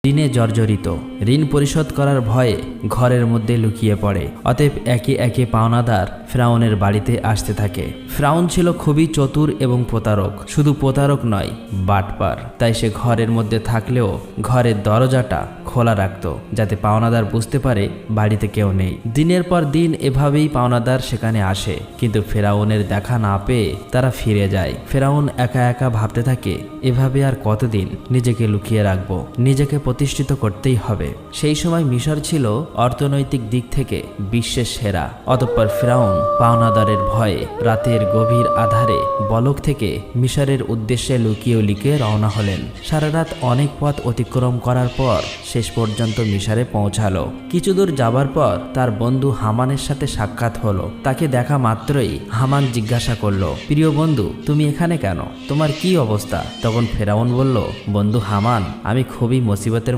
ঋণে জর্জরিত, ঋণ পরিশোধ করার ভয়ে ঘরের মধ্যে লুকিয়ে পড়ে। অতএব একে একে পাওনাদার ফিরআউনের বাড়িতে আসতে থাকে। ফিরআউন ছিল খুবই চতুর এবং প্রতারক, শুধু প্রতারক নয়, বাটপার। তাই সে ঘরের মধ্যে থাকলেও ঘরের দরজাটা খোলা রাখত, যাতে পাওনাদার বুঝতে পারে বাড়িতে কেউ নেই। দিনের পর দিন এভাবেই পাওনাদার সেখানে আসে, কিন্তু ফিরআউনের দেখা না পেয়ে তারা ফিরে যায়। ফিরআউন একা একা ভাবতে থাকে, এভাবে আর কতদিন নিজেকে লুকিয়ে রাখবো, নিজেকে প্রতিষ্ঠিত করতেই হবে। সেই সময় মিশর ছিল অর্থনৈতিক দিক থেকে বিশ্বের সেরা। অতঃপর ফিরআউন পাওনাদারের ভয়ে রাতের গভীর আধারে বলক থেকে মিশরের উদ্দেশ্যে লুকিয়ে রওনা হলেন। সারা রাত অনেক পথ অতিক্রম করার পর শেষ পর্যন্ত মিশরে পৌঁছালো। কিছু দূর যাবার পর তার বন্ধু হামানের সাথে সাক্ষাৎ হলো। তাকে দেখা মাত্রই হামান জিজ্ঞাসা করলো, প্রিয় বন্ধু, তুমি এখানে কেন? তোমার কি অবস্থা? তখন ফিরআউন বলল, বন্ধু হামান, আমি খুবই মুসিবত